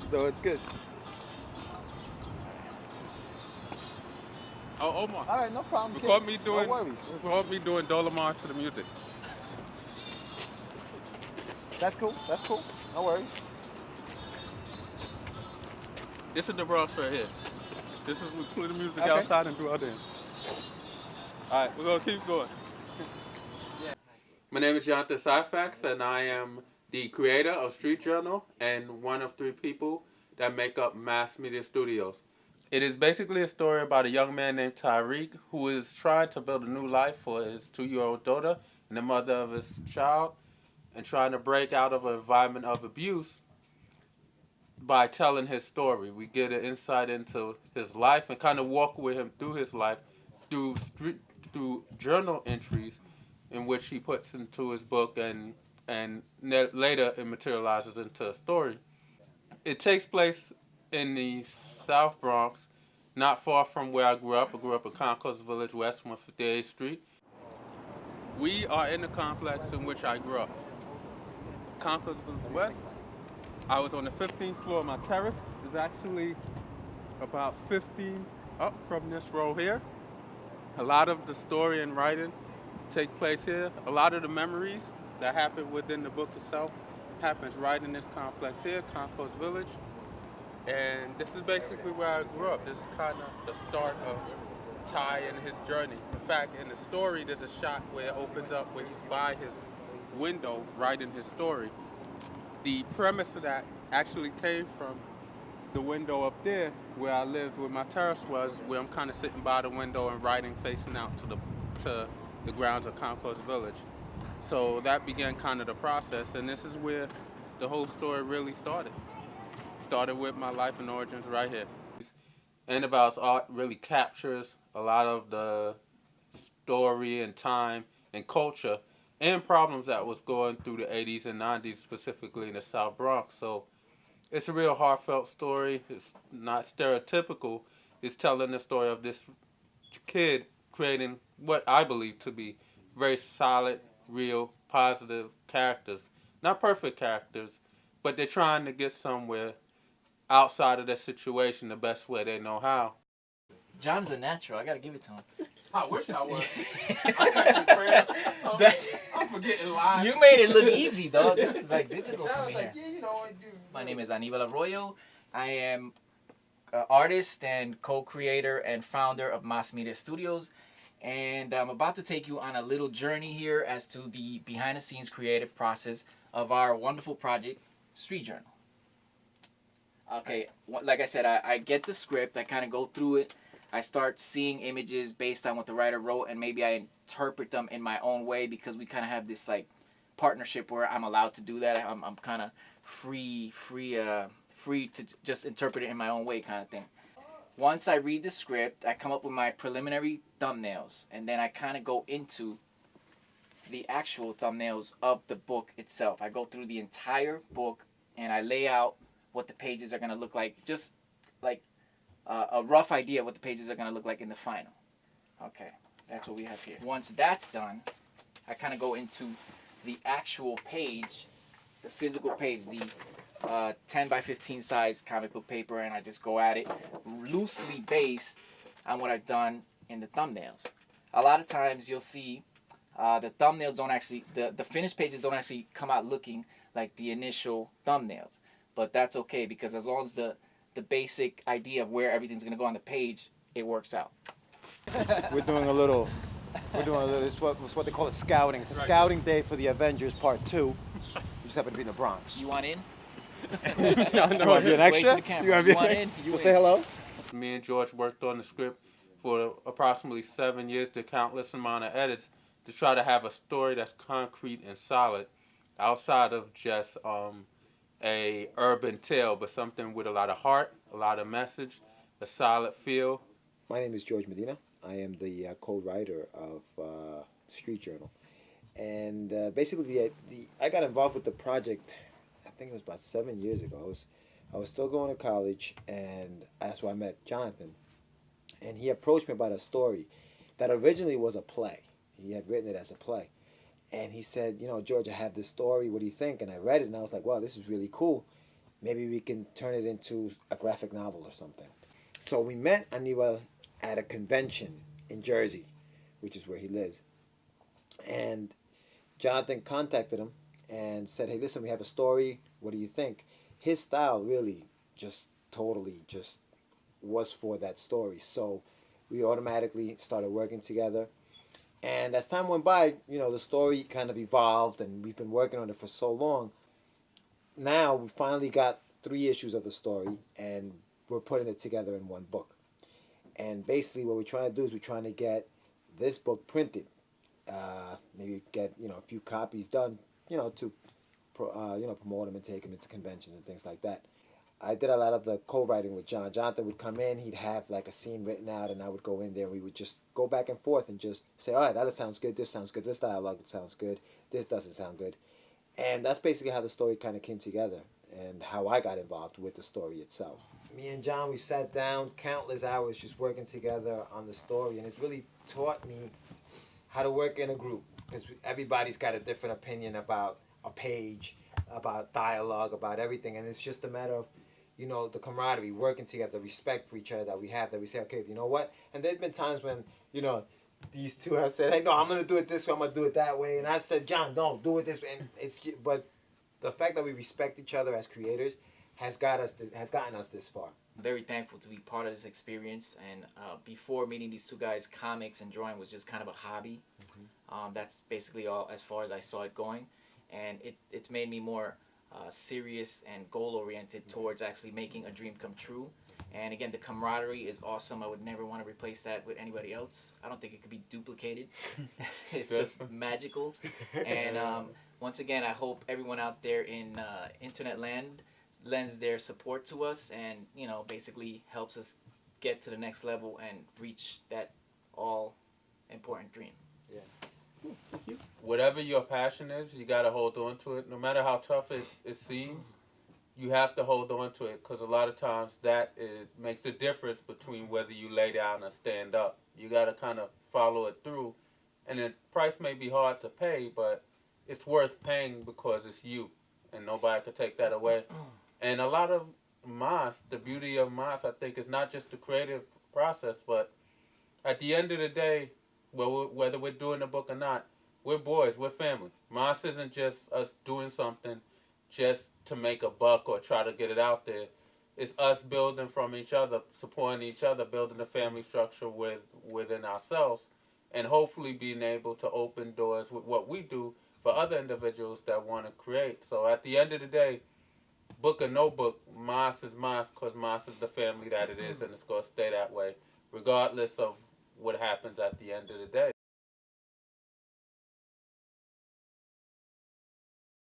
So it's good. Oh, Omar, All right, no problem, kid. record me No doing worries. record me doing Dolomar to the music. That's cool. That's cool. No worries. This is the Bronx right here. This is we play the music Okay. outside and do our dance. All right, we're gonna keep going. My name is Jonathan Syfax, and I am the creator of Street Journal and one of three people that make up Mass Media Studios. It is basically a story about a young man named Tyreek who is trying to build a new life for his 2-year-old daughter and the mother of his child, and trying to break out of an environment of abuse by telling his story. We get an insight into his life and kind of walk with him through his life through journal entries in which he puts into his book, and later it materializes into a story. It takes place in the South Bronx, not far from where I grew up. I grew up in Concourse Village West, 158th Street. We are in the complex in which I grew up. Concourse Village West. I was on the 15th floor. My terrace is actually about 15 up from this row here. A lot of the story and writing take place here. A lot of the memories that happen within the book itself happens right in this complex here, Concourse Village. And this is basically where I grew up. This is kind of the start of Ty and his journey. In fact, in the story, there's a shot where it opens up where he's by his window writing his story. The premise of that actually came from the window up there where I lived, where my terrace was, where I'm kind of sitting by the window and writing facing out to the grounds of Concourse Village. So that began kind of the process, and this is where the whole story really started. Started with my life and origins right here. Annabelle's art really captures a lot of the story and time and culture and problems that was going through the 80s and 90s, specifically in the South Bronx. So it's a real heartfelt story. It's not stereotypical. It's telling the story of this kid creating what I believe to be very solid, real, positive characters. Not perfect characters, but they're trying to get somewhere outside of their situation the best way they know how. John's a natural. I gotta give it to him. I wish I was. I'm actually praying. I'm forgetting live. You made it look easy, dog. This is like difficult for me here. yeah, you know. My name is Aníbal Arroyo. I am an artist and co-creator and founder of Mass Media Studios. And I'm about to take you on a little journey here as to the behind-the-scenes creative process of our wonderful project, Street Journal. Okay, like I said, I get the script, I kind of go through it, I start seeing images based on what the writer wrote, and maybe I interpret them in my own way because we kind of have this like partnership where I'm allowed to do that. I'm kind of free to just interpret it in my own way, kind of thing. Once I read the script, I come up with my preliminary thumbnails, and then I kind of go into the actual thumbnails of the book itself. I go through the entire book and I lay out what the pages are going to look like, just like a rough idea of what the pages are going to look like in the final. Okay, that's what we have here. Once that's done, I kind of go into the actual page, the physical page, the 10 by 15 size comic book paper, and I just go at it loosely based on what I've done in the thumbnails. A lot of times you'll see the thumbnails don't actually, the finished pages don't actually come out looking like the initial thumbnails. But that's okay because as long as the basic idea of where everything's going to go on the page, it works out. We're doing a little, it's what they call a scouting. It's a scouting day for the Avengers Part 2. We just happen to be in the Bronx. You want in? No, you want to be an extra? Wait to the camera. You want in? You say hello? Me and George worked on the script for approximately 7 years, the countless amount of edits, to try to have a story that's concrete and solid outside of just a urban tale, but something with a lot of heart, a lot of message, a solid feel. My name is George Medina. I am the co-writer of Street Journal. And basically, I got involved with the project, I think it was about 7 years ago. I was still going to college, and that's where I met Jonathan. And he approached me about a story that originally was a play. He had written it as a play. And he said, you know, George, I have this story. What do you think? And I read it, and I was like, wow, this is really cool. Maybe we can turn it into a graphic novel or something. So we met Aníbal at a convention in Jersey, which is where he lives. And Jonathan contacted him and said, hey, listen, we have a story. What do you think? His style really just totally just was for that story. So we automatically started working together. And as time went by, you know, the story kind of evolved, and we've been working on it for so long. Now we finally got 3 issues of the story, and we're putting it together in one book. And basically, what we're trying to do is we're trying to get this book printed. Maybe get, you know, a few copies done, you know, to promote them and take them into conventions and things like that. I did a lot of the co-writing with John. Jonathan would come in, he'd have like a scene written out, and I would go in there. We would just go back and forth and just say, all right, that sounds good, this dialogue sounds good, this doesn't sound good. And that's basically how the story kind of came together and how I got involved with the story itself. Me and John, we sat down countless hours just working together on the story, and it's really taught me how to work in a group, because everybody's got a different opinion about a page, about dialogue, about everything, and it's just a matter of, you know, the camaraderie, working together, respect for each other that we have, that we say, okay, you know what? And there's been times when, you know, these two have said, hey, no, I'm going to do it this way, I'm going to do it that way. And I said, John, no, do it this way. And but the fact that we respect each other as creators has gotten us this far. I'm very thankful to be part of this experience. And before meeting these two guys, comics and drawing was just kind of a hobby. That's basically all as far as I saw it going. And it's made me more serious and goal-oriented towards actually making a dream come true. And again, the camaraderie is awesome. I would never want to replace that with anybody else. I don't think it could be duplicated. It's just magical. And once again, I hope everyone out there in internet land lends their support to us and, you know, basically helps us get to the next level and reach that all-important dream. Whatever your passion is, you got to hold on to it. No matter how tough it seems, you have to hold on to it, because a lot of times makes a difference between whether you lay down or stand up. You got to kind of follow it through. And the price may be hard to pay, but it's worth paying because it's you, and nobody can take that away. And a lot of Mas, the beauty of Mas, I think, is not just the creative process, but at the end of the day, whether we're doing a book or not, we're boys, we're family. Mas isn't just us doing something just to make a buck or try to get it out there. It's us building from each other, supporting each other, building a family structure within ourselves, and hopefully being able to open doors with what we do for other individuals that want to create. So at the end of the day, book or no book, Mas is Mas, because Mas is the family that it is, and it's going to stay that way, regardless of what happens at the end of the day.